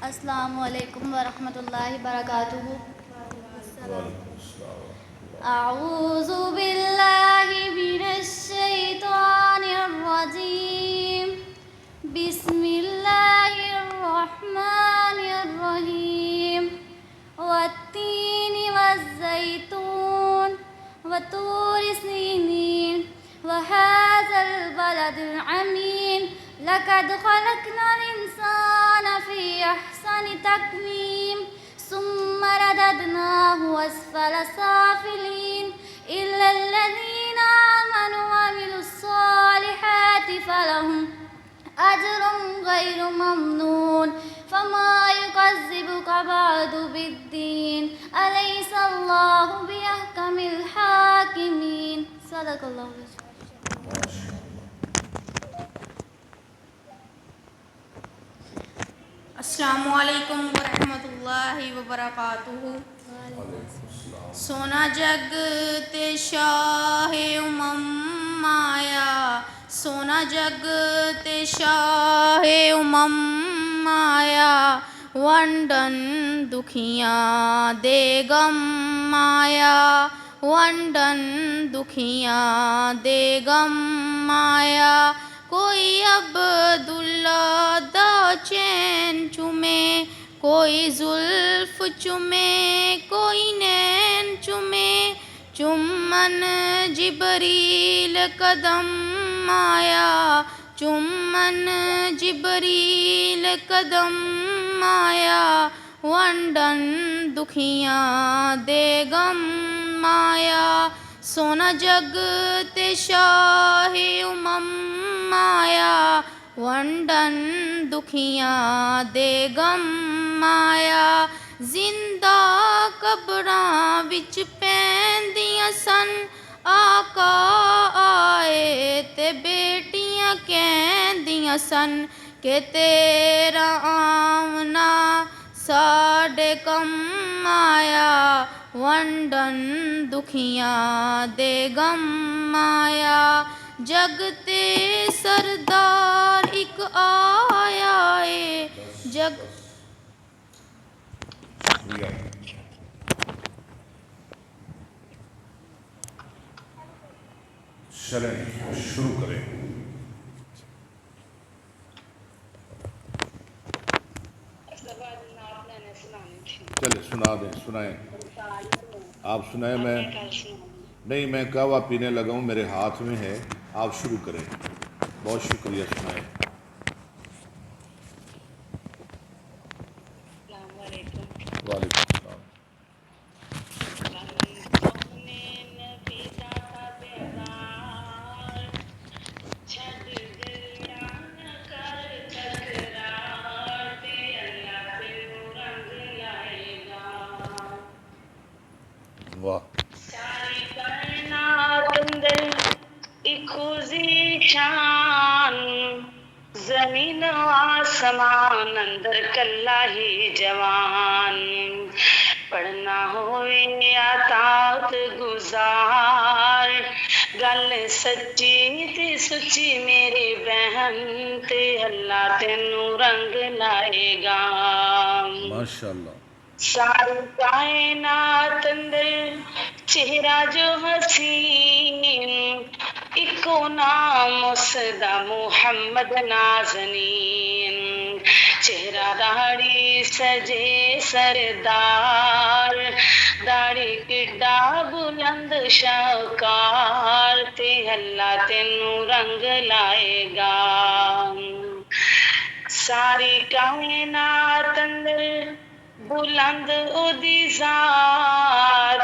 السلام علیکم ورحمۃ اللہ وبرکاتہ۔ وعلیکم السلام۔ اعوذ باللہ من الشیطان الرجیم، بسم اللہ الرحمن الرحیم۔ والتین والزیتون وطور سینین وهذا البلد العمین، لقد خلقنا الانسان فی احسن تقویم ثم رددناه اسفل سافلین الا الذین آمنوا وعملوا الصالحات فلهم اجر غیر ممنون، فما يكذبك بعد بالدین، الیس اللہ باحکم الحاکمین۔ صدق اللہ العظیم۔ السلام علیکم ورحمۃ اللہ وبرکاتہ۔ سونا جگ تے شاہ امم آیا، سونا جگ تے شاہ امم آیا، ونڈن دکھیاں دے غم آیا، ونڈن دکھیاں دے غم آیا۔ کوئی عبداللہ دا چین چومے، کوئی زلف چومے، کوئی نین چومے، چمن جبریل قدم آیا، چمن جبریل قدم آیا، ونڈن دکھیاں دے غم آیا۔ سونا جگ تے شاہ امم آیا، ونڈن دکھیاں دے غم آیا۔ زندہ قبراں وچ پیندیاں سن، آقا آئے تے بیٹیاں کہندیاں سن کہ تیرا آمنا ساڈے کم آیا، ونڈن دکھیاں دے غم آیا۔ جگ تے سردار ایک آیا ہے، جگ چلیں شروع کریں۔ چلے سنا دیں، سنائیں آپ سنائیں۔ میں نہیں، میں قہوہ پینے لگا ہوں، میرے ہاتھ میں ہے، آپ شروع کریں۔ بہت شکریہ، سنائیں۔ وعلیکم السلام۔ واہ، ساری کائنات اندر ایک خوزی شان، زمین و آسمان اندر کلا ہی جوان، پڑھنا ہوئے اطاعت گزار، گل سچی تے سچی میری بہن تے اللہ تینوں رنگ لائے گا۔ ماشاءاللہ۔ ساری کائنات اندر چہرہ جو حسین، اکو نام اس دا محمد نازنین، چہرہ داڑھی سجے سردار، داڑھی کڈا بلند شاہکار، تے اللہ تینوں رنگ لائے گا۔ ساری کائنات اندر بلند او دی ذات،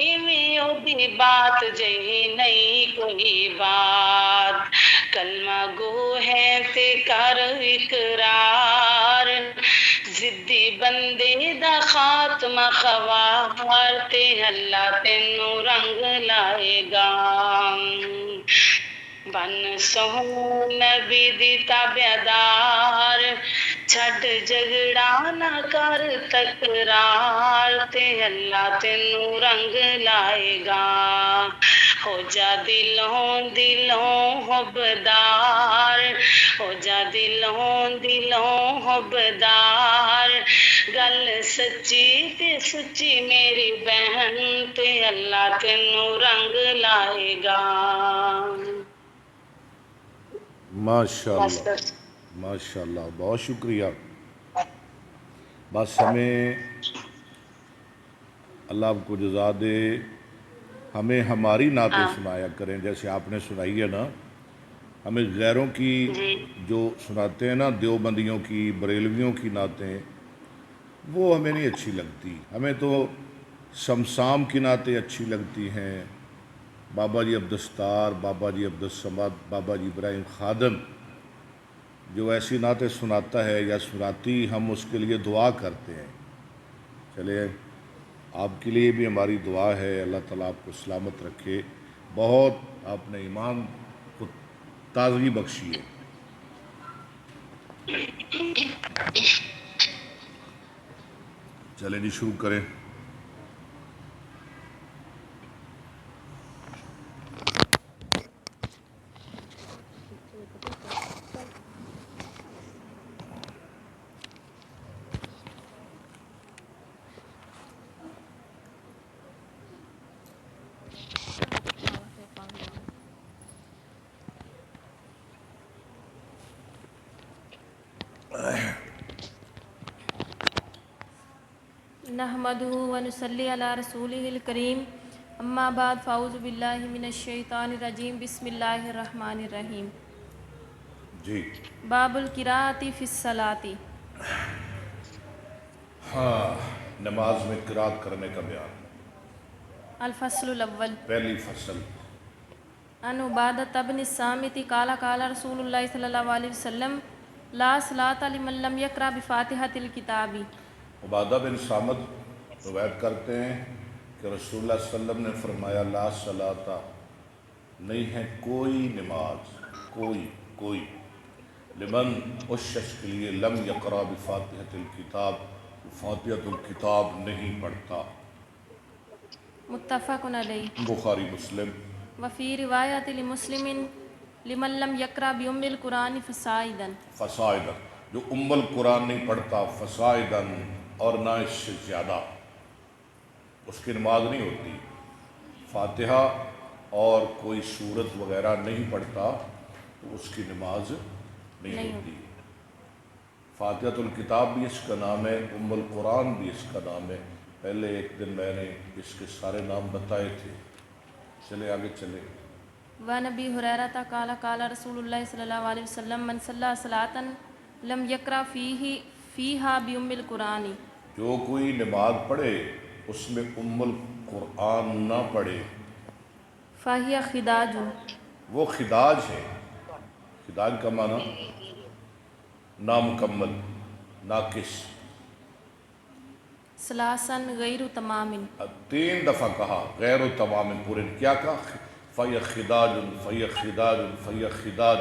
ایویں او دی بات جہی نہیں کوئی بات، کلمہ گو ہے تے کر اقرار، ضدی بندے دا خاتمہ خوار، تے اللہ تینوں رنگ لائے گا۔ بن سو نبی دی تابعدار، چھڈ جھگڑا نہ کر تکرار، تے اللہ تینوں رنگ لائے گا۔ ہو جا دلوں دلوں حبدار، ہو جا دلوں حبدار گل سچی تے سچی میری بہن تے اللہ تینوں رنگ لائے گا ماشاء اللہ ماشاء اللہ، بہت شکریہ۔ بس ہمیں اللہ آپ کو جزا دے، ہمیں ہماری نعتیں سنایا کریں جیسے آپ نے سنائی ہے نا۔ ہمیں غیروں کی جو سناتے ہیں نا، دیوبندیوں کی، بریلویوں کی نعتیں، وہ ہمیں نہیں اچھی لگتی۔ ہمیں تو شمسام کی نعتیں اچھی لگتی ہیں، بابا جی عبدالستار، بابا جی عبدالصمد، بابا جی ابراہیم خادم جو ایسی نعتیں سناتا ہے یا سناتی، ہم اس کے لیے دعا کرتے ہیں۔ چلے آپ کے لیے بھی ہماری دعا ہے، اللہ تعالیٰ آپ کو سلامت رکھے، بہت آپ نے ایمان کو تازگی بخشی ہے۔ چلیں جی شروع کریں۔ نحمدہ ونصلی علی رسولہ الکریم، اما بعد فاعوذ باللہ من الشیطان الرجیم، بسم اللہ الرحمن الرحیم۔ جی باب القراءۃ فی الصلاۃ۔ نماز میں قرات کرنے کا بیان۔ الفصل الاول۔ پہلی فصل۔ عن عبادۃ بن الصامت قال قال رسول اللہ صلی اللہ علیہ وسلم لا صلاۃ لمن لم یقرأ بفاتحۃ الکتاب۔ عبادہ بن صامت روایت کرتے ہیں کہ رسول اللہ صلی اللہ علیہ وسلم نے فرمایا لا صلاۃ، نہیں ہے کوئی نماز، کوئی لمن اس شخص کے لیے لم یقرأ بفاتحۃ الکتاب، فاتحۃ الکتاب نہیں پڑھتا۔ متفق علیہ۔ بخاری مسلم۔ وفی روایت لمسلم لمن لم یقرأ بأم القرآن فصاعدا۔ فصاعدا، جو ام القرآن نہیں پڑھتا، فصاعدا، اور نہ اس سے زیادہ، اس کی نماز نہیں ہوتی۔ فاتحہ اور کوئی سورت وغیرہ نہیں پڑھتا تو اس کی نماز نہیں ہوتی۔ فاتحۃ الکتاب بھی اس کا نام ہے، ام القرآن بھی اس کا نام ہے۔ پہلے ایک دن میں نے اس کے سارے نام بتائے تھے۔ چلے آگے چلے۔ وعن ابی ہریرہ قال قال رسول اللہ صلی اللہ علیہ وسلم من صلی صلاۃ لم یقرأ فیہا بأم القرآن۔ جو کوئی نماز پڑھے اس میں ام القرآن نہ پڑھے، فہی خداج، وہ خداج ہے۔ خداج کا معنی نامکمل، ناقص۔ ثلاثا غیر تمام۔ 3 دفعہ کہا غیر و تمام، پورے کیا کہا؟ فی خداج، فی خداج، فی خداج۔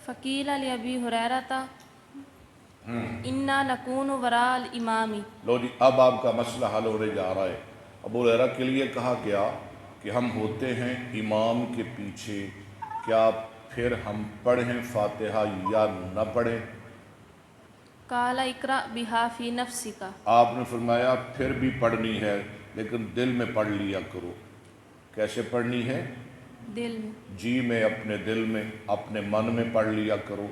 فقیل لابی ہریرہ انا نکون وراء الامام۔ لو جی اب آپ کا مسئلہ حل ہونے جا رہا ہے۔ ابو ہریرہ کے لیے کہا گیا کہ ہم ہوتے ہیں امام کے پیچھے، کیا پھر ہم پڑھیں فاتحہ یا نہ پڑھیں؟ قال اقرأ بہا فی نفسک۔ آپ نے فرمایا پھر بھی پڑھنی ہے لیکن دل میں پڑھ لیا کرو۔ کیسے پڑھنی ہے؟ دل میں۔ جی میں، اپنے دل میں، اپنے من میں پڑھ لیا کرو۔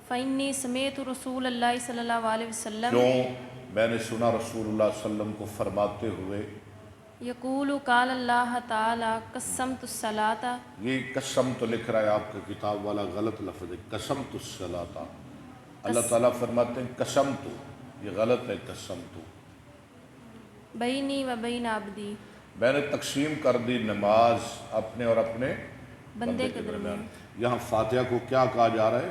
فإنی سمعت رسول اللہ صلی اللہ علیہ وسلم، کیوں؟ میں نے سنا رسول اللہ صلی اللہ علیہ وسلم کو فرماتے ہوئے، یقول قال اللہ تعالی قسمت الصلاۃ۔ یہ قسم تو لکھ رہا ہے آپ کا کتاب والا، غلط لفظ ہے، قسمت الصلاۃ۔ اللہ تعالیٰ فرماتے ہیں قسم تو، یہ غلط ہے قسم تو۔ بینی و بین عبدی، میں نے تقسیم کر دی نماز اپنے اور اپنے بندے کے درمیان۔ یہاں فاتحہ کو کیا کہا جا رہا ہے؟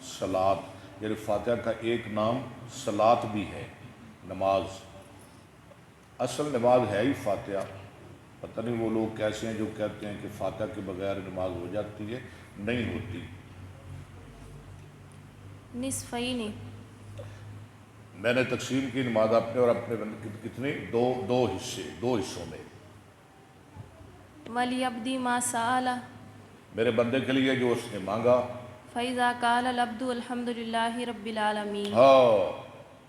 صلاۃ، یعنی فاتحہ کا ایک نام صلاۃ بھی ہے، نماز۔ اصل نماز ہے ہی فاتحہ۔ پتہ نہیں وہ لوگ کیسے ہیں جو کہتے ہیں کہ فاتحہ کے بغیر نماز ہو جاتی ہے، نہیں ہوتی۔ نصفین، میں نے تقسیم کی نماز اپنے اور اپنے بندے، کتنے؟ دو حصوں میں۔ ولی عبدی ما سأل، میرے بندے کے لیے جو اس نے مانگا. فَإِذَا قَالَ الْعَبْدُ الْحَمْدُ لِلَّهِ رَبِّ الْعَالَمِينَ. ہاں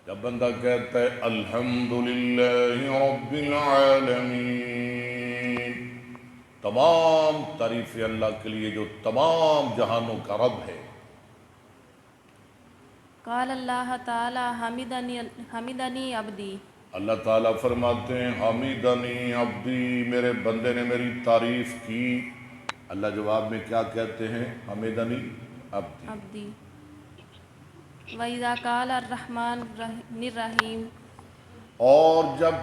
جب بندہ کہتا ہے الحمدللہ رب العالمین، تمام تعریفیں اللہ کے لیے جو تمام جہانوں کا رب ہے. قال اللہ تعالی حمدنی عبدی. اللہ تعالیٰ فرماتے ہیں حمیدنی عبدی، میرے بندے نے میری تعریف کی. اللہ جواب میں کیا کہتے ہیں؟ حمیدنی عبدی. عبدی. وَإِذَا قَالَ الرَّحْمَنُ الرَّحِيمُ. اور جب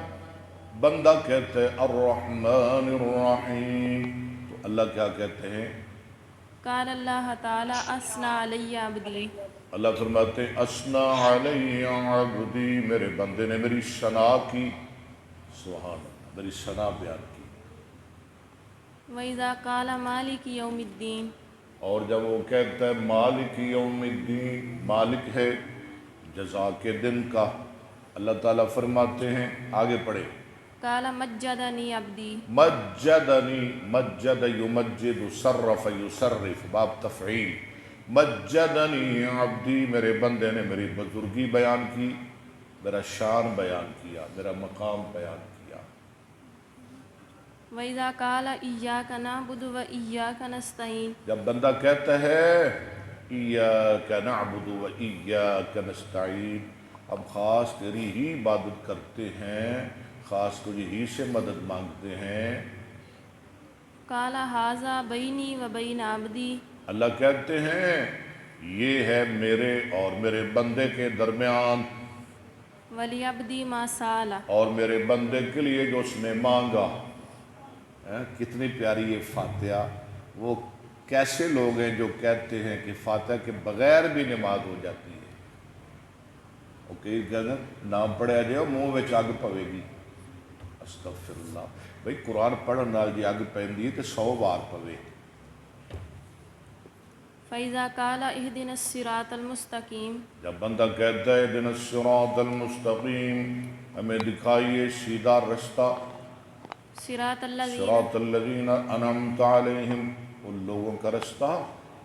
بندہ کہتے ہیں الرحمن الرحیم تو اللہ کیا کہتے ہیں؟ قال اللہ تعالی اثنى علی عبدی. اللہ فرماتے ہیں اثنا علی عبدی، میرے بندے نے میری ثنا کی. سبحان اللہ، میری ثنا بیان کی. وَإِذَا قَالَ مَالِكِ يَوْمِ الدِّينِ. اور جب وہ کہتا ہے مالک یوم الدین، مالک ہے جزا کے دن کا. اللہ تعالیٰ فرماتے ہیں، آگے پڑھے، قال مجدنی عبدی. مجدنی، مجد یمجد، صرف یصرف، باب تفعیل. مجدنی عبدی، میرے بندے نے میری بزرگی بیان کی، میرا شان بیان کیا، میرا مقام بیان کیا. وَإِذَا قَالَ إِيَّاكَ نَعْبُدُ وَإِيَّاكَ نَسْتَعِينُ. جب بندہ کہتا ہے ایاک نعبد و ایاک نستعین، ہم خاص تیری ہی عبادت کرتے ہیں، خاص تجھے ہی سے مدد مانگتے ہیں. قَالَ هَذَا بَيْنِي وَبَيْنَ عَبْدِي. اللہ کہتے ہیں یہ ہے میرے اور میرے بندے کے درمیان، وَلِعَبْدِي مَا سَأَلَ. اور میرے بندے کے لیے جو اس نے مانگا. کتنی پیاری یہ فاتحہ. وہ کیسے لوگ ہیں جو کہتے ہیں کہ فاتحہ کے بغیر بھی نماز ہو جاتی ہے. وہ کئی کہتے نام پڑھیا جائے منہ میں اگ پوے گی. استغفر اللہ. بھئی قرآن پڑھن نال جی اگ پیندی تے 100 بار پوے. فَإِذَا قَالَ اهْدِنَا الصِّرَاطَ الْمُسْتَقِيمَ. جب بندہ کہتا ہے اهدنا الصراط المستقیم، ہمیں دکھائیے سیدھا رستہ. صراط الذین صراط الذین انعمت علیہم، ان لوگوں کا رستہ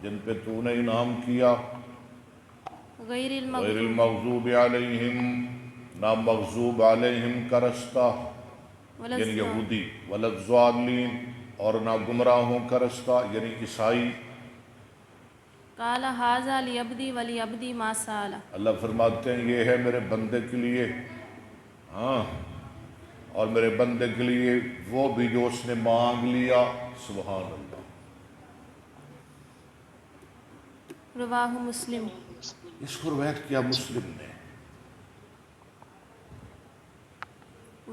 جن پہ تو نے انعام کیا. غیر غیر المغضوب المغضوب علیہم، نہ مغضوب علیہم کا رستہ یعنی یہودی، ولا الضالین، اور نہ گمراہوں کا رستہ یعنی عیسائی. قال هذا لعبدی ولعبدی ما سأل. اللہ فرماتے ہیں یہ ہے میرے بندے کے لیے، ہاں، اور میرے بندے کے لیے وہ بھی جو اس نے مانگ لیا. سبحان اللہ. رواہ مسلم. اس کو روایت کیا مسلم نے.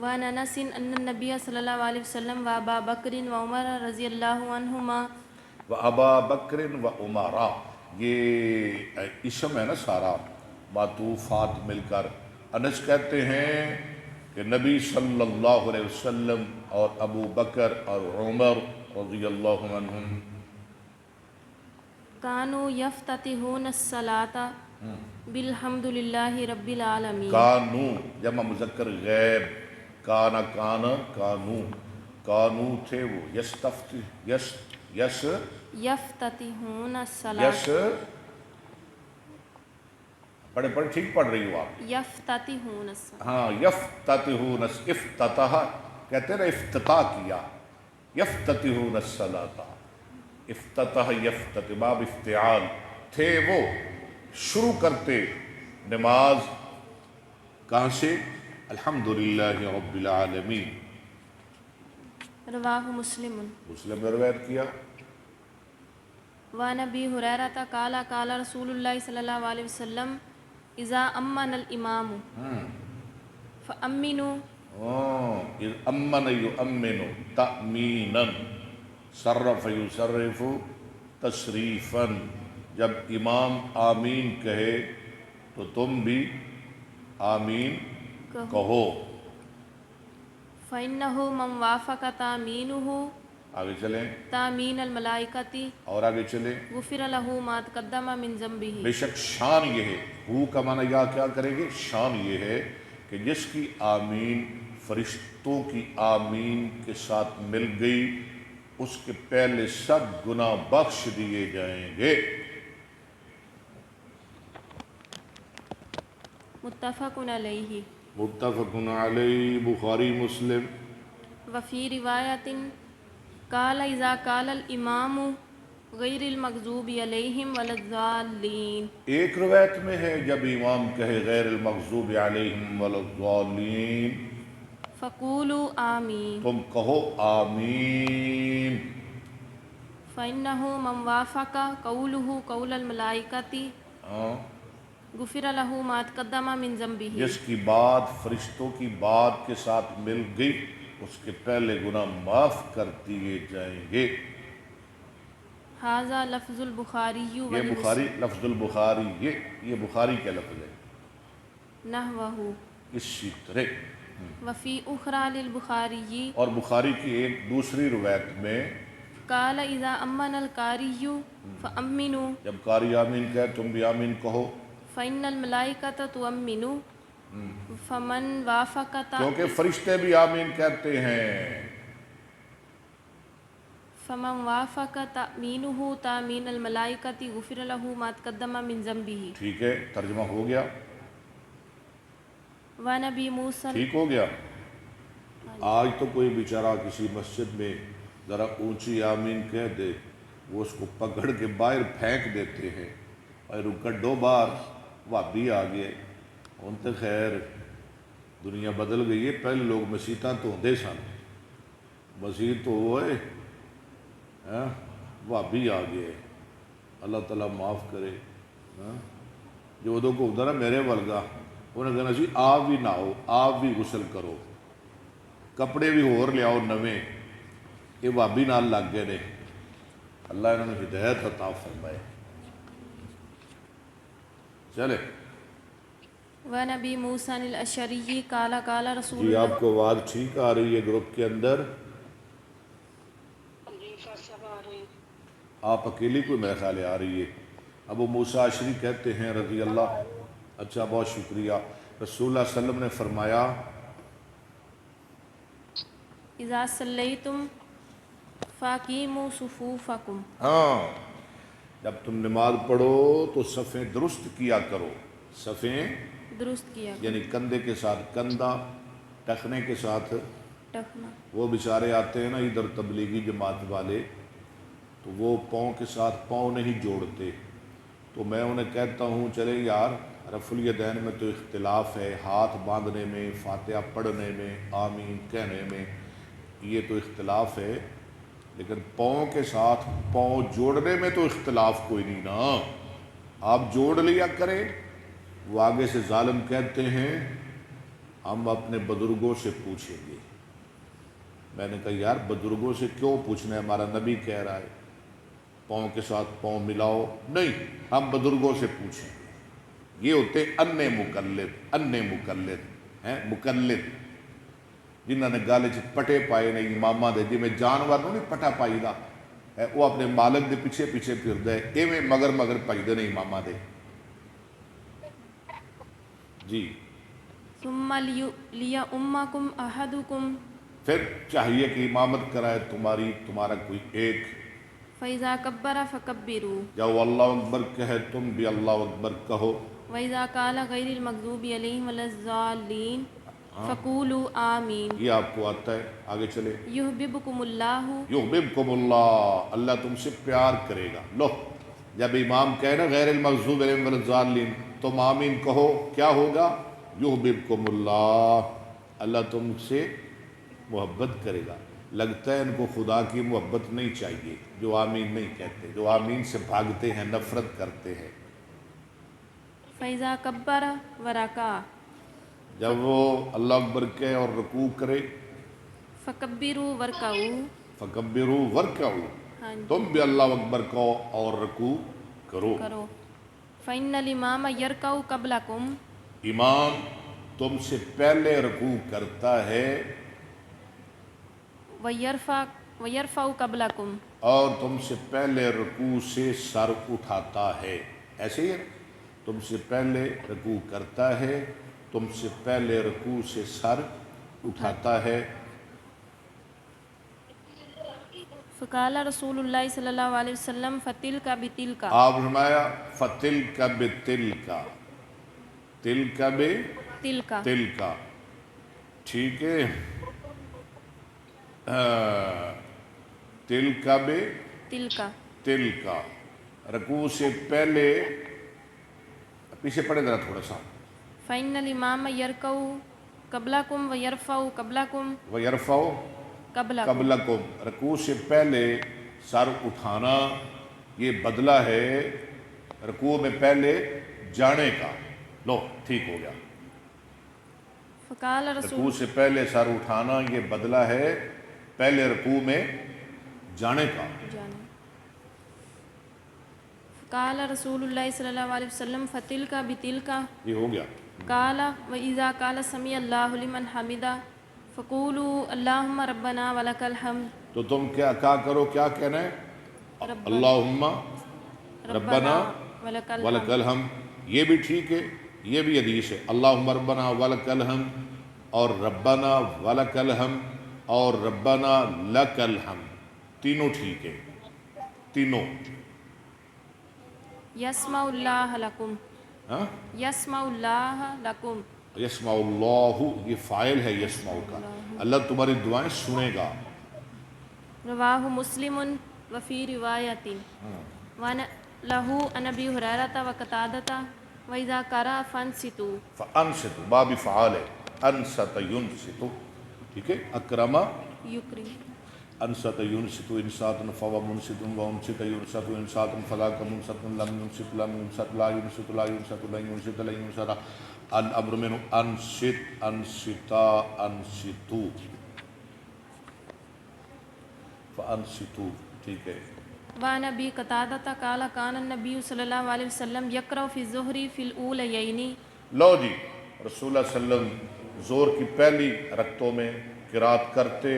وعن انس ان النبی صلی اللہ علیہ وسلم و ابا بکر و عمر رضی اللہ عنہما. و ابا بکر و عمرہ، یہ اسم ہے نا سارا، معطوفات مل کر. انس کہتے ہیں کہ نبی صلی اللہ علیہ وسلم اور ابو بکر اور عمر رضی اللہ عنہم کانوا یفتتحون الصلاۃ بالحمد للہ رب العالمین. کانو جمع مذکر غیب، کانا کانا کانو، کانو تھے وہ، یفتتحون الصلاۃ. پڑھے پڑھے ٹھیک پڑھ رہی ہو آپ. یفتتحون الصلاۃ. ہاں یفتتحون، افتتح کہتے ہیں نا افتتاح کیا. یفتتحون الصلاۃ، افتتح یفتتح، باب افتعال. تھے وہ شروع کرتے نماز کہاں سے؟ الحمدللہ رب العالمین. رواہ مسلم. مسلم نے روایت کیا. وعن ابی ہریرہ قال قال رسول اللہ صلی اللہ علیہ وسلم اذا امن الامام فامنوا. اذ امن یؤمن تأمینا، صرف یصرف تصریفا. جب امام آمین کہے تو تم بھی آمین کہو. فإنه من وافق تأمینه آگے چلیں تأمین الملائکۃ اور آگے چلیں. غفر له ما تقدم من ذنبہ. بے شک شان یہ ہے، ہو کا معنی یا کیا کریں گے؟ شان یہ ہے کہ جس کی آمین فرشتوں کی آمین کے ساتھ مل گئی اس کے پہلے 100 گنا بخش دیے جائیں گے۔ متفق علیہ۔ متفق علیہ، بخاری مسلم۔ وفی روایت قال اذا قال الامام غیر المغضوب علیہم ولا الضالین، ایک روایت میں ہے جب امام کہے غیر المغضوب علیہم ولا الضالین، فقولوا آمین، تم کہو آمین۔ فإنہ من وافق قولہ قول الملائکۃ ہاں، غفر لہ ما تقدم من ذنبہ، جس کی بات فرشتوں کی بات کے ساتھ مل گئی اس کے پہلے گناہ معاف کر دیے جائیں گے۔ ھذا لفظ البخاری یہ بخاری، لفظ البخاری، یہ بخاری کا لفظ ہے نحوہ، اسی طرح۔ وفی اخری للبخاری اور بخاری کی ایک دوسری روایت میں قال اذا امن القاری فامنوا جب قاری آمین کہے تم بھی آمین کہو، فإن الملائکۃ تؤمن فمن وافق کیونکہ فرشتے بھی آمین کہتے ہیں۔ فمن وافق تأمینہ تأمین الملائکۃ غفر لہ ما تقدم من ذنبہ۔ ٹھیک ہے، ترجمہ ہو گیا، ونبی موسیٰ، ٹھیک ہو گیا۔ آج تو کوئی بیچارہ کسی مسجد میں ذرا اونچی آمین کہہ دے، وہ اس کو پکڑ کے باہر پھینک دیتے ہیں، اور رکڈو بار وابی آ گئے۔ ان تو خیر دنیا بدل گئی ہے، پہلے لوگ مسیتاں تو ہوندے سن، مسیح تو ہوئے وابی آ گئے، اللہ تعالیٰ معاف کرے۔ جو ادو کو ہوتا نا میرے ورگا، انہیں کہنا سی آپ بھی نہاؤ، آپ بھی غسل کرو، کپڑے بھی ہور لیاؤ نویں، یہ وابی نال لگ گئے نے۔ اللہ انہوں نے ہدایت عطا فرمائے۔ چلے ونبی موسیٰ الاشعری قال قال رسول جی، اللہ، آپ کو آواز ٹھیک آ رہی ہے گروپ کے اندر؟ آپ اکیلی کوئی میرے خیال آ رہی ہے۔ ابو موسیٰ اشعری کہتے ہیں رضی اللہ، اچھا بہت شکریہ، رسول اللہ صلی اللہ علیہ وسلم نے فرمایا اذا صلیتم فاقیموا صفوفکم، ہاں، جب تم نماز پڑھو تو صفیں درست کیا کرو، صفیں درست کیا یعنی کندھے کے ساتھ کندھا، ٹخنے کے ساتھ ٹخنا۔ وہ بیچارے آتے ہیں نا ادھر تبلیغی جماعت والے، تو وہ پاؤں کے ساتھ پاؤں نہیں جوڑتے، تو میں انہیں کہتا ہوں چلے یار رفع الیدین میں تو اختلاف ہے، ہاتھ باندھنے میں، فاتحہ پڑھنے میں، آمین کہنے میں، یہ تو اختلاف ہے، لیکن پاؤں کے ساتھ پاؤں جوڑنے میں تو اختلاف کوئی نہیں نا، آپ جوڑ لیا کریں۔ وہ آگے سے ظالم کہتے ہیں ہم اپنے بزرگوں سے پوچھیں گے۔ میں نے کہا یار بزرگوں سے کیوں پوچھنا ہے، ہمارا نبی کہہ رہا ہے پاؤں کے ساتھ پاؤں ملاؤ، نہیں ہم بزرگوں سے پوچھیں گے۔ یہ ہوتے انے مقلد ہیں، مقلد جنہوں نے گالے چ پٹے پائے نے اماماں دے، جی میں جانور نو نہیں پٹا پائی دا، وہ اپنے مالک دے پیچھے پیچھے پھردا ہے، ایویں مگر مگر پجدے نے اماماں دے۔ جی ثم لیؤمکم احدکم، پھر چاہیے کہ امامت کرائے تمہارا کوئی ایک، فاذا کبر فکبروا، جب اللہ اکبر کہے تم بھی اللہ اکبر کہو، واذا قال غیر المغضوب علیہم ولا الضالین فقولوا آمین، یہ آپ کو آتا ہے۔ آگے چلے، یحببکم اللہ، یحببکم اللہ، اللہ تم سے پیار کرے گا۔ لو جب امام کہے نا غیر المغضوب علیہم ولا الضالین تم آمین کہو، کیا ہوگا؟ یحببکم اللہ، اللہ تم سے محبت کرے گا۔ لگتا ہے ان کو خدا کی محبت نہیں چاہیے جو آمین نہیں کہتے، جو آمین سے بھاگتے ہیں، نفرت کرتے ہیں۔ فاذا کبر ورکع جب وہ اللہ اکبر کہے اور رکوع کرے، فکبروا ورکعوا، فکبروا ورکعوا، ہاں جی تم بھی اللہ اکبر کہو اور رکوع کرو۔ کرو، فإن الامام یرکع قبلکم، امام تم سے پہلے رکوع کرتا ہے ویرفع قبلکم، اور تم سے پہلے رکوع سے سر اٹھاتا ہے۔ ایسے ہی ہے، تم سے پہلے رکوع کرتا ہے، تم سے پہلے رکوع سے سر اٹھاتا ہے۔ فقال رسول اللہ صلی اللہ علیہ وسلم فتل کا بتل کا، آپ فرمایا فتل کا بے تل کا، تل کا بے تل کا، تل کا، ٹھیک ہے، تل کا بے تل کا، تل کا، رکوع سے پہلے پیچھے پڑے ذرا تھوڑا سا، فإن الإمام يركع قبلكم ويرفع قبلكم وَيَرْفَعُ قبلكم، قبلکم، رکوع سے پہلے سر اٹھانا یہ بدلہ ہے رکوع میں پہلے جانے کا. لو ٹھیک ہو گیا. فقال رکوع رسول سے پہلے سر اٹھانا یہ بدلہ ہے پہلے رکوع میں جانے کا. قال رسول اللہ صلی اللہ علیہ وسلم فتل کا بتل کا، یہ ہو گیا. قال وإذا قال سمع الله لمن حمده فقولوا اللهم ربنا ولك الحمد. تو تم کیا کرو، کیا کہنا ہے؟ اللہم ربنا ولک الحمد. یہ بھی ٹھیک ہے، یہ بھی حدیث ہے. اللہم ربنا ولک الحمد اور ربنا ولک الحمد اور ربنا لک الحمد، تینوں ٹھیک ہے، تینوں. یسمع اللہ لکم، ہاں، یسمع اللہ لکم، یسمع اللہ یہ فاعل ہے یسمع کا، اللہ تمہاری دعائیں سنے گا. رواہ مسلم وفی روایت لہو عن ابی ہریرہ وقتادہ وإذا قرأ فانصتوا. فانصتوا باب فعال ہے، انصت ینصت، ٹھیک ہے. اکرم یکرم، انصت ینصت انصاتن فوا منصتن وانصت ینصت انصاتن فذاک منصت لم ینصت لم ینصت لا ینصت لا ینصت لا ینصت لا ینصت. الامر منه انصت انصتا انصتو فانصتو، ٹھیک ہے. وعن ابی قتادہ قال کان النبی صلی اللہ علیہ وسلم یقرأ فی الظہر فی الاولیین. لو جی، رسول اللہ صلی اللہ علیہ وسلم زور کی پہلی رکعتوں میں قرات کرتے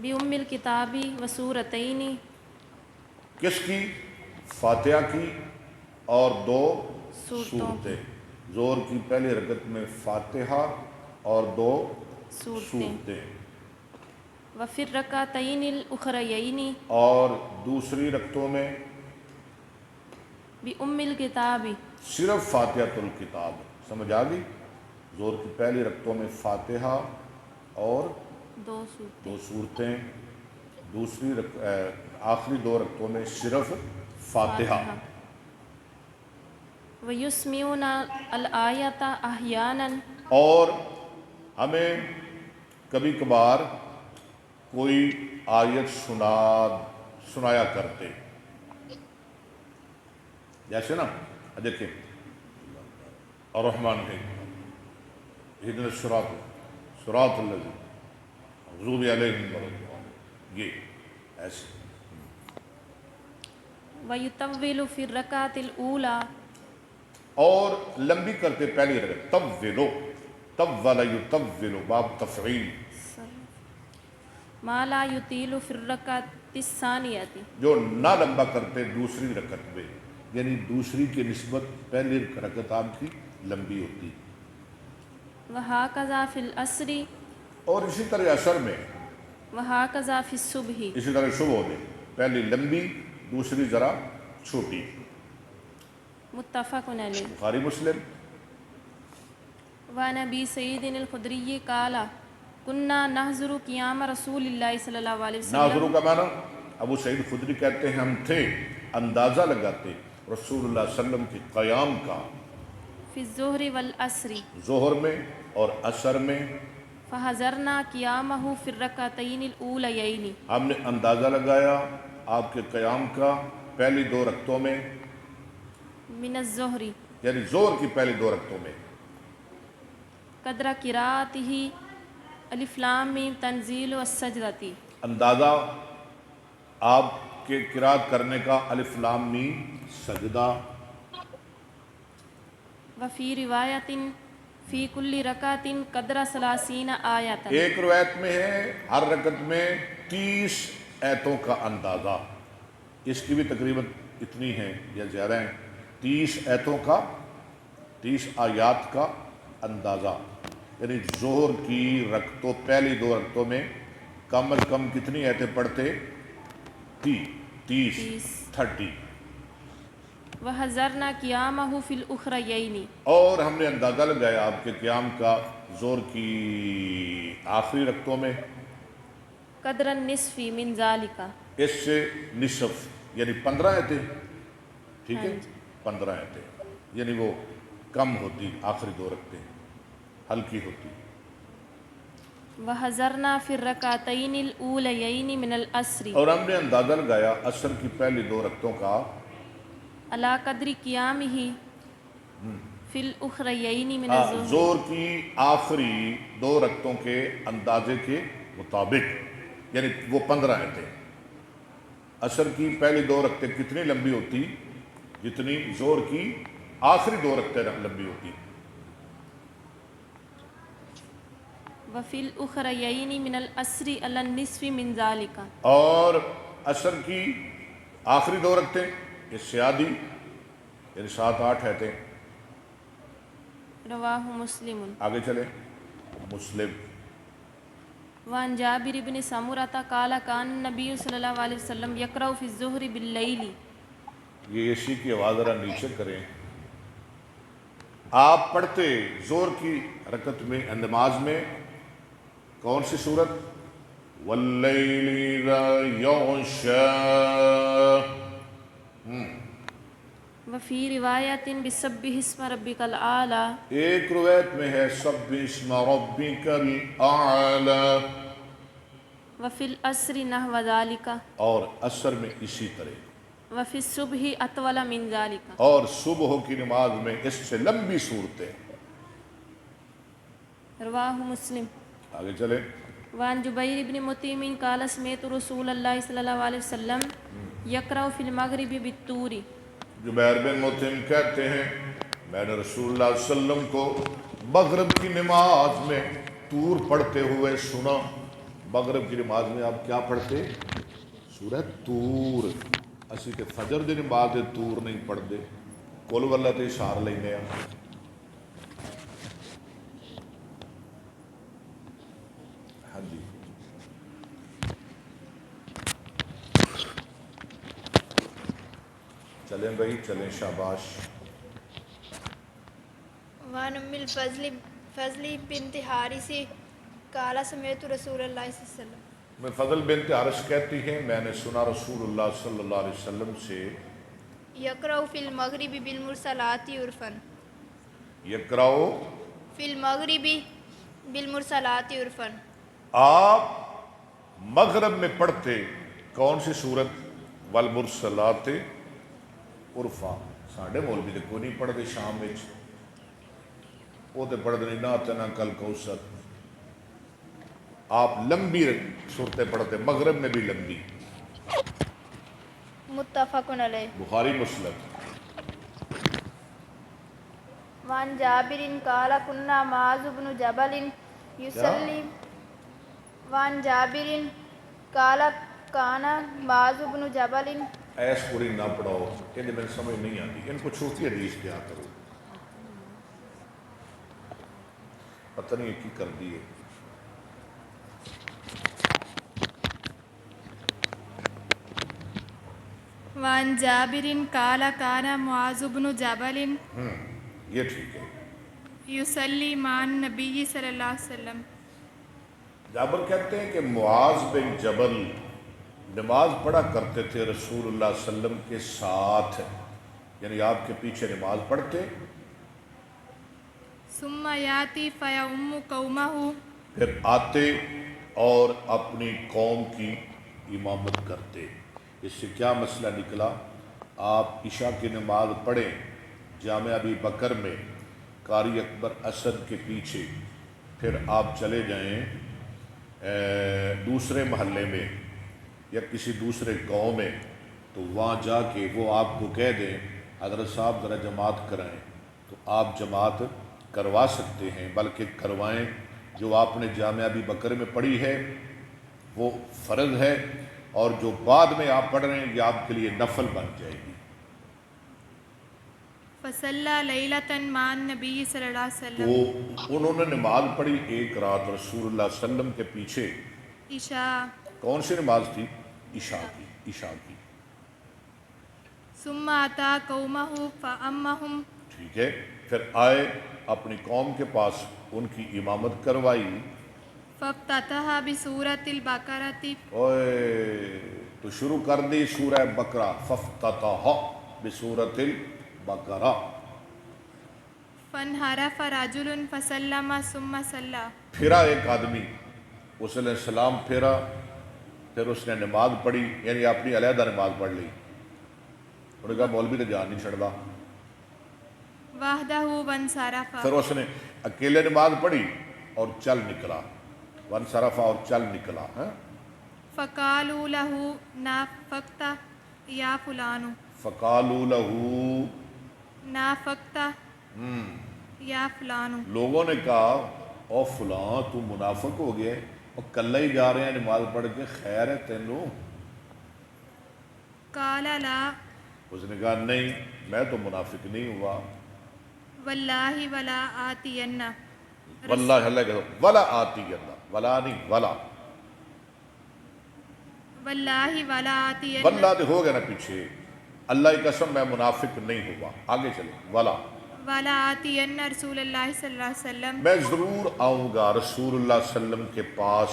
بِأُمِّ الْكِتَابِ وَسُورَتَيْنِ. کس کی؟ فاتحہ کی اور دو سورتوں کی. سورتیں. زور کی پہلی رکعت میں فاتحہ اور دو سورتیں. سورتیں، وفی الرکعتین الاخریین اور دوسری رکعتوں میں بِأُمِّ الْكِتَابِ. صرف فاتحۃ الکتاب. سمجھ آ گئی؟ زور کی پہلی رکعتوں میں فاتحہ اور دو سورتیں. دو صورتیں، دوسری آخری دو رکعتوں میں صرف فاتحہ. وَيُسْمِعُونَ الْآیَةَ أَحْیَانًا. اور ہمیں کبھی کبھار کوئی آیت سنایا کرتے، جیسے نا دیکھیں الرحمن ہے اہدنا الصراط صراط الذین مغضوب علیہم ولا الضالین، یہ ایسے. وَيُطَوِّلُ فِي الرَّكْعَةِ الْأُولَى. اور لمبی کرتے پہلی رکعت. طولو، طول یطول باب تفعیل. ما لا يطيل في الركعة الثانية. جو نہ لمبا کرتے دوسری رکعت میں، یعنی دوسری کی نسبت پہلی رکعت آپ کی لمبی ہوتی. وهكذا في العصر. اور اسی طرح عصر میں، وهكذا في الصبح. اسی طرح صبح میں پہلی لمبی دوسری ذرا چھوٹی. متفق علیہ. بخاری مسلم. وعن ابی سعید الخدری قال كنا نحضر قیام رسول اللہ صلی اللہ علیہ ناظروں وسلم. کا معنی ابو سعید خدری کہتے ہیں ہم تھے اندازہ لگاتے رسول اللہ صلی اللہ علیہ وسلم کے قیام کا فی الظہر والعصر. ظہر میں اور عصر میں. فحضرنا قیامہ فی الرکعتین الاولیین. ہم نے اندازہ لگایا آپ کے قیام کا پہلی دو رکعتوں میں، من الظہر یعنی ظہر کی پہلی دو رکعتوں میں. قدر قراءتہ الف لام میم تنزیل والسجدۃ. اندازہ آپ کے قرات کرنے کا الف لام میم سجدہ. وفی روایت فی کل رکعت قدر 30 آیۃ. ایک روایت میں ہے ہر رکعت میں 30 ایتوں کا اندازہ. اس کی بھی تقریباً اتنی ہے یا زیادہ ہیں، 30 ایتوں کا، 30 آیات کا اندازہ. یعنی ظہر کی رکعتوں پہلی 2 رکعتوں میں کم از کم کتنی آیتیں پڑھتے؟ 30 30. وحضرنا قیامہ فی الاخریین، اور ہم نے اندازہ لگایا آپ کے قیام کا ظہر کی آخری رکعتوں میں قدر النصف من ذالک، اس سے نصف یعنی 15 آیتیں. ٹھیک ہے، ہاں جی. 15 آیتیں یعنی وہ کم ہوتی، آخری 2 رکعتیں ہلکی ہوتی. وحضرنا فی الرکعتین الاولیین من العصر اور ہم نے اندازہ لگایا عصر کی پہلی 2 رکعتوں کا علی قدر قیامہ فی الاخریین من الظہر، ظہر کی آخری 2 رکعتوں کے اندازے کے مطابق، یعنی وہ 15 آیتیں. عصر کی پہلی 2 رکعتیں کتنی لمبی ہوتی؟ جتنی ظہر کی آخری 2 رکعتیں لمبی ہوتی. وفی الاخریین من العصر علی النصف من ذالک، اور عصر کی آخری 2 رکعتیں اس سے آدھی یعنی 7-8 آیتیں. رواہ مسلم. آگے چلیں. مسلم. وعن جابر بن سمرۃ قال کان النبی صلی اللہ علیہ وسلم یقرأ فی الظہر باللیل. یہ اسی کی آواز ذرا نیچے کریں. آپ پڑھتے ظہر کی رکعت میں نماز میں کون سی سورت؟ واللیل اذا یغشی. وفی روایت بسبح اسم ربک الاعلی، ایک روایت میں ہے سبح اسم ربک الاعلی. وفی العصر نحو ذالک، اور عصر میں اسی طرح. وفی الصبح اطول من ذالک، اور صبح کی نماز میں اس سے لمبی صورتیں. رواہ مسلم. آگے چلیں. وعن جبیر بن مطعم قال سمعت رسول اللہ صلی اللہ علیہ وسلم یقرأ فی المغرب بالطور. جبیر بن مطعم کہتے ہیں میں نے رسول اللہ صلی اللہ علیہ وسلم کو مغرب کی نماز میں طور پڑھتے ہوئے سنا. مغرب کی نماز میں آپ کیا پڑھتے؟ سورۃ طور. اسی کے فجر دی نماز دے طور نہیں پڑھتے، کل واللہ تے اشار لینے ہیں. ہاں جی. چلیں بھائی چلیں، شاباش. وعن ام الفضل بنت حارث قال سمعت رسول اللہ صلی اللہ علیہ وسلم. میں فضل بنت حارث کہتی ہیں میں نے سنا رسول اللہ صلی اللہ علیہ وسلم سے یقرأ فی المغرب بالمرسلات عرفا. یقرأ فی المغرب بالمرسلات عرفا. آپ مغرب میں پڑھتے کون سی سورت؟ والمرسلات عرفا. ساڈے مولوی تے کوئی نہیں پڑھتے شام وچ، وہ تے پڑھتے نہیں نہ تنا کل کوثر. آپ لمبی صورتیں پڑھتے، مغرب میں بھی لمبی. متفق علیہ. بخاری مسلم. وعن جابر قال كنا معاذ بن جبل يصلي. وعن جابر قال كان معاذ بن جبل. ایس پوری نہ پڑھاؤ، ان میں سمجھ نہیں آتی. ان کو چھوٹی حدیث کیا کرو، پتہ نہیں کی کر دیے. وعن جابر قال كان معاذ بن جبل یہ ٹھیک ہے. يصلي مع النبي صلی اللہ علیہ وسلم. جابر کہتے ہیں کہ معاذ بن جبل نماز پڑھا کرتے تھے رسول اللہ صلی اللہ علیہ وسلم کے ساتھ، یعنی آپ کے پیچھے نماز پڑھتے. ثم ياتي فيؤم قومه. پھر آتے اور اپنی قوم کی امامت کرتے. اس سے کیا مسئلہ نکلا؟ آپ عشاء کی نماز پڑھیں جامع ابی بکر میں قاری اکبر اسد کے پیچھے، پھر آپ چلے جائیں دوسرے محلے میں یا کسی دوسرے گاؤں میں، تو وہاں جا کے وہ آپ کو کہہ دیں حضرت صاحب ذرا جماعت کرائیں، تو آپ جماعت کروا سکتے ہیں، بلکہ کروائیں. جو آپ نے جامع ابی بکر میں پڑھی ہے وہ فرض ہے، اور جو بعد میں آپ پڑھ رہے ہیں یہ آپ کے لیے نفل بن جائے گی. فصلى ليلة مع النبي صلی اللہ علیہ تو وسلم انہوں نے نماز پڑھی ایک رات رسول اللہ صلی اللہ علیہ وسلم کے پیچھے. عشاء کون سی نماز تھی؟ عشاء کی. ثم أتى قومه فأمهم ٹھیک ہے. پھر آئے اپنی قوم کے پاس، ان کی امامت کروائی. فافتتح بسورة البقرة اوئے تو شروع کر دی سورہ بقرہ. فافتتح بسورۃ البقرہ. فانحرف رجل فسلم ثم صلى پھرا ایک آدمی، اس نے سلام پھیرا، پھر اس نے نماز پڑھی، یعنی اپنی علیحدہ نماز پڑھ لی. انہوں نے کہا مولوی تو جان نہیں چھڑتا. وحدہ وانصرف پھر اس نے اکیلے نماز پڑھی اور چل نکلا. وانصرف اور چل نکلا. فقالوا له نافقت یا فلان فقالوا له، نافقت یا فلان. لوگوں نے کہا او فلاں تو منافق ہو گیا اور کلہ ہی جا رہے ہیں نماز پڑھ کے، خیر ہے تینوں؟ قال لا اس نے کہا نہیں، میں تو منافق نہیں ہوا. واللہ ولا آتین. واللہ اللہ کہتا ولا آتی اللہ، ولا نہیں ولا. واللہ ولا آتین. واللہ تو ہو گیا نا پیچھے. اللہ کی قسم میں منافق نہیں ہوا. آگے چلے. ولا ولا آتین رسول اللہ صلی اللہ علیہ وسلم. میں ضرور آؤں گا رسول اللہ صلی اللہ علیہ وسلم کے پاس،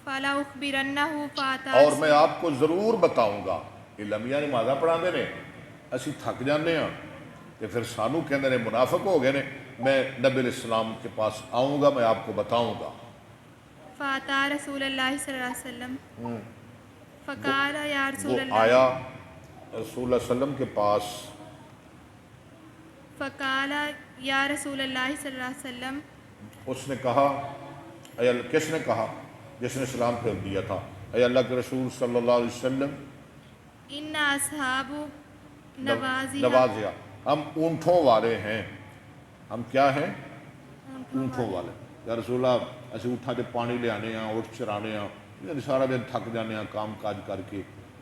فلا اخبرنہ فاتا. اور میں آپ کو ضرور بتاؤں گا. یہ لمیاں نمازاں پڑھاندے نے، اسی تھک جانے ہاں کہ پھر سانو کہندے نے منافق ہو گئے نے. میں نبی علیہ السلام کے پاس آؤں گا، میں آپ کو بتاؤں گا. فاتا رسول اللہ صلی اللہ علیہ وسلم فقال یا رسول وہ اللہ. آیا رسول اللہ صلی اللہ علیہ وسلم کے پاس. فقال یا رسول اللہ صلی اللہ علیہ وسلم. اس نے کہا، کس نے کہا؟ جس نے سلام پھیر دیا تھا. اے اللہ کے رسول صلی اللہ علیہ وسلم، ان اصحاب نوازی. نوازیا، ہم اونٹوں والے ہیں. ہم کیا ہیں؟ اونٹوں والے. یا رسول اللہ اسی اونٹاں تے پانی لے آنے ہاں، اونٹ چرانے ہاں، یعنی سارا دن تھک جانے ہاں کام کاج کر کے.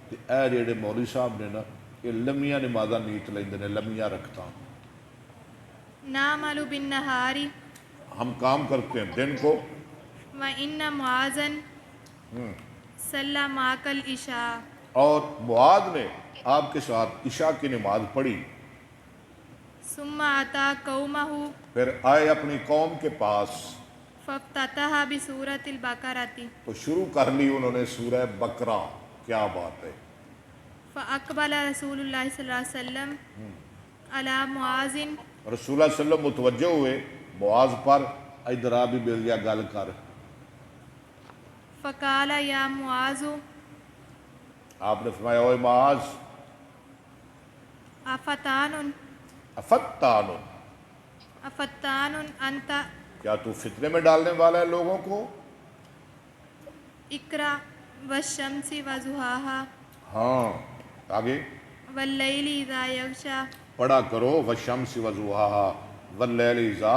تے اے جڑے مولوی صاحب نے نا، یہ لمیاں نمازاں نیت لیندے نے، لمیاں رکھتاں. نعمل بالنہار ہم کام کرتے ہیں دن کو. وان معاذا صلی معک العشاء. اور معاذ نے آپ کے ساتھ عشاء کی نماز پڑھی. ثم اتی قومہ پھر آئے اپنی قوم کے پاس، فافتتح بسورۃ البقرہ. تو شروع کر لی انہوں نے سورہ بقرہ. کیا بات ہے. فاقبل رسول اللہ صلی اللہ علیہ وسلم علی معاذ. رسول اللہ صلی اللہ علیہ وسلم متوجہ ہوئے معاذ پر. ادھر آ بھی مل گیا گل کر. فقال یا معاذ آپ نے فرمایا اوے معاذ، افتان افتان، افتان انت کیا تو فتنے میں ڈالنے والا ہے لوگوں کو؟ اقرا والشمس وضحاها. ہاں آگے واللیل اذا یغشا. پڑھا کرو والشمس وضحاها واللیل اذا.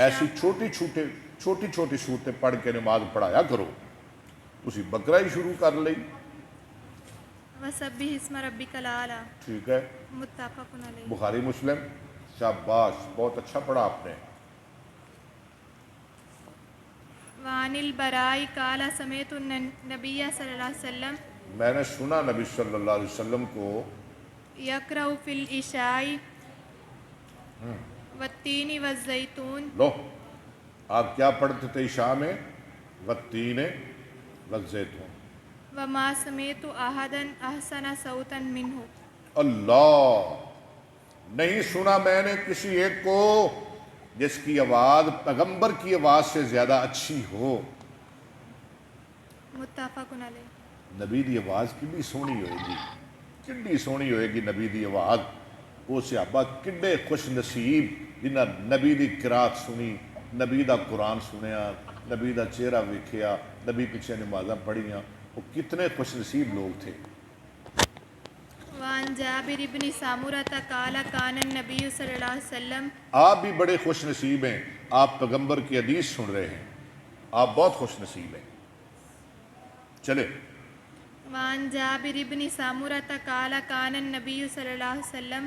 ایسی چھوٹی چھوٹی صورتیں پڑھ کے نماز پڑھایا کرو. اسی بقرہ ہی شروع کر لی. وسبح اسم ربک الاعلی. ٹھیک ہے. متفق علیہ. بخاری مسلم. شاباش، بہت اچھا پڑھا آپ نے. وعن البراء قال سمعت النبی صلی اللہ علیہ وسلم. میں نے سنا نبی صلی اللہ علیہ وسلم کو یقرأ فی العشاء والتین والزیتون. لو آپ کیا پڑھتے تھے عشاء میں؟ والتین والزیتون. وما سمعت احدا احسن صوتا منہ. اللہ، نہیں سنا میں نے کسی ایک کو جس کی آواز پیغمبر کی آواز سے زیادہ اچھی ہو. متفق علیہ. نبی دی آواز کتنی سونی ہوئے گی، کتنی سونی ہوئے گی نبی دی آواز. وہ صحابہ کڈے خوش نصیب جنہاں نبی دی قرات سنی، نبی دا قرآن سنیا، نبی دا چہرہ ویکھیا، نبی پیچھے نمازاں پڑھیاں. وہ کتنے خوش نصیب لوگ تھے. وعن جابر بن سامورہ قال کان النبی صلی اللہ علیہ وسلم. آپ بھی بڑے خوش نصیب ہیں، آپ پیغمبر کی حدیث سن رہے ہیں، آپ بہت خوش نصیب ہیں. چلے. وعن جابر بن سامورہ قال کان النبی صلی اللہ علیہ وسلم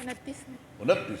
29।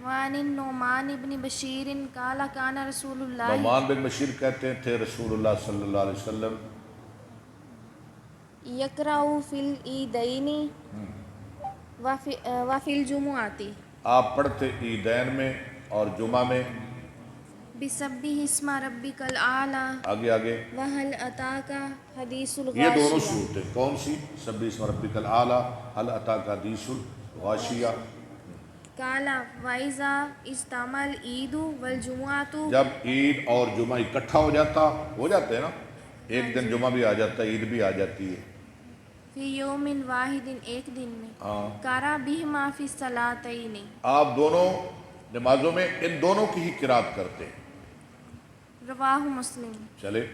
وعن النعمان بن بشیر قال کان رسول اللہ نعمان بن بشیر کہتے تھے رسول اللہ صلی اللہ علیہ وسلم یقرأ فی العیدین وفی الجمعۃ آپ پڑھتے عیدین میں اور جمعہ میں بسبح اسم ربک الاعلی آگے آگے وهل اتاک حدیث یہ دونوں الغاشیہ صورتیں کون سی سبح اسم ربک الاعلی هل اتاک حدیث الغاشیہ قال وَإِذَا اجتمع العید والجمعۃ جب عید اور جمعہ اکٹھا ہو جاتے ہیں نا ایک دن جمعہ بھی آ جاتا ہے عید بھی آ جاتی ہے فی یوم واحد ایک دن میں ہاں قرأ بہما فی الصلاتین آپ دونوں نمازوں میں ان دونوں کی ہی قرات کرتے ہیں رواہ مسلم چلے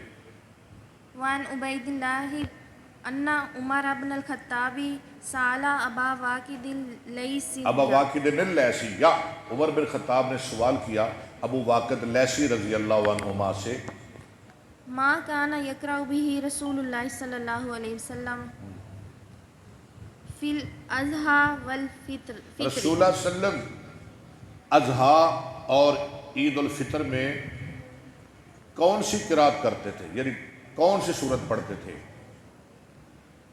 وعن عبید اللہ ان عمر بن الخطاب سأل ابا واقد اللیثی ابا واقد اللیثی یا عمر بن خطاب نے سوال کیا ابو واقد لیثی رضی اللہ عنہما سے ما کان یقرأ به رسول اللہ صلی اللہ علیہ وسلم فی الاضحیٰ والفطر رسول اللہ صلی اللہ علیہ وسلم اضحیٰ اور عید الفطر میں کون سی قرات کرتے تھے یعنی کون سی صورت پڑھتے تھے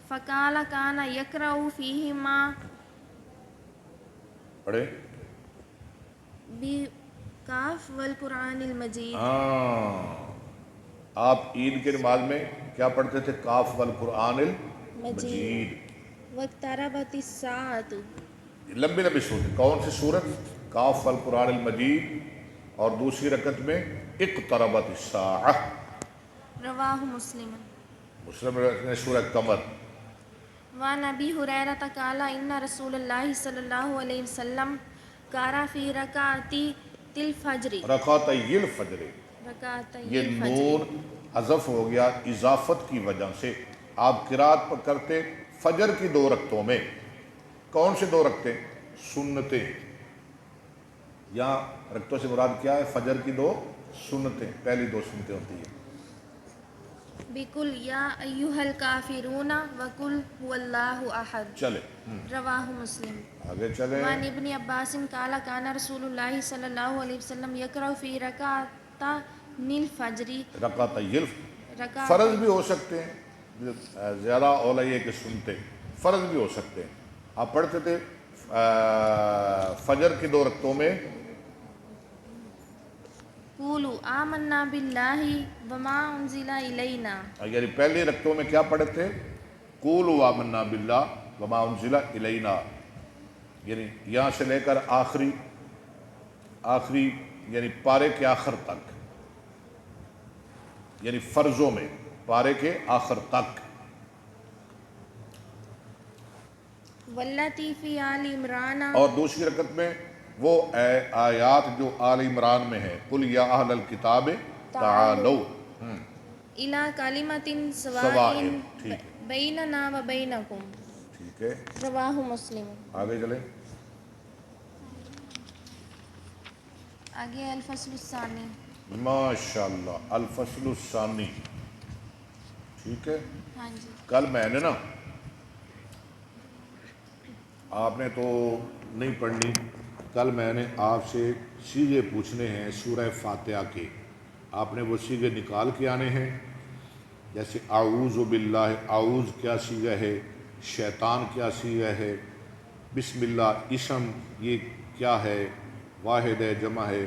فقال کان یقرأ فیہما پڑھے بکاف والقرآن المجید آپ عید کے نماز میں کیا پڑھتے تھے کاف والقرآن المجید واقتربت الساعۃ لمبی لمبی صورت کون سی صورت کاف والقرآن المجید اور دوسری رکعت میں اقتربت الساعہ رواہ مسلم مسلم نے سورہ قمر وعن ابی ہریرہ قال ان رسول اللہ صلی اللہ علیہ وسلم قرأ فی رکعتی الفجر رکعتی الفجر یہ نون حذف ہو گیا اضافت کی وجہ سے آپ قرات پر کرتے فجر کی 2 رکعتوں میں کون سے 2 رکعتیں سنتیں یہاں رکعتوں سے مراد کیا ہے فجر کی 2 سنتیں پہلی 2 سنتیں ہوتی ہیں بقل یا ایھا الکافرون وقل هو اللہ احد چلے رواہ مسلم آگے چلے وعن ابن عباس قال کان رسول اللہ صلی اللہ علیہ وسلم یقرأ فی رکعتین الفجر رکعتی الفجر فرض بھی ہو سکتے ہیں زیادہ اولا یہ کہ سنتے فرض بھی ہو سکتے ہیں آپ پڑھتے تھے فجر کی 2 رکعتوں میں قولوا آمنا باللہ وما انزل الینا یعنی پہلی رکعتوں میں کیا پڑھے تھے قولوا آمنا باللہ وما انزل الینا یعنی یہاں سے لے کر آخری یعنی پارے کے آخر تک یعنی فرضوں میں پارے کے آخر تک واللاتی فی آل عمران اور دوسری رکعت میں وہ آیات جو آل عمران میں ہے قل یا اہل الکتاب تعالوا الی کلمۃ سواء ٹھیک بیننا و بینکم ٹھیک ہے رواہ مسلم آگے چلیں آگے الفصل الثانی ماشاءاللہ الفصل الثانی ٹھیک ہے ہاں جی کل میں نے نا آپ نے تو نہیں پڑھنی کل میں نے آپ سے سیغے پوچھنے ہیں سورہ فاتحہ کے آپ نے وہ سیغے نکال کے آنے ہیں جیسے اعوذ باللہ اعوذ کیا سیغہ ہے شیطان کیا سیغہ ہے بسم اللہ اسم یہ کیا ہے واحد ہے جمع ہے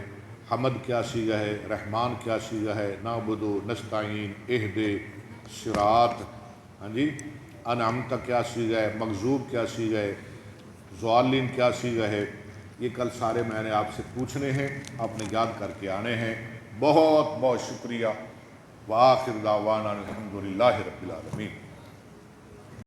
حمد کیا سیغہ ہے رحمان کیا سیغہ ہے نعبد و نستعین اہد صراط ہاں جی انعمت کیا سیغہ ہے مغضوب کیا سیغہ ہے ضالین کیا سیغہ ہے یہ کل سارے میں نے آپ سے پوچھنے ہیں آپ نے یاد کر کے آنے ہیں بہت بہت شکریہ وآخر دعوانا الحمدللہ رب العالمین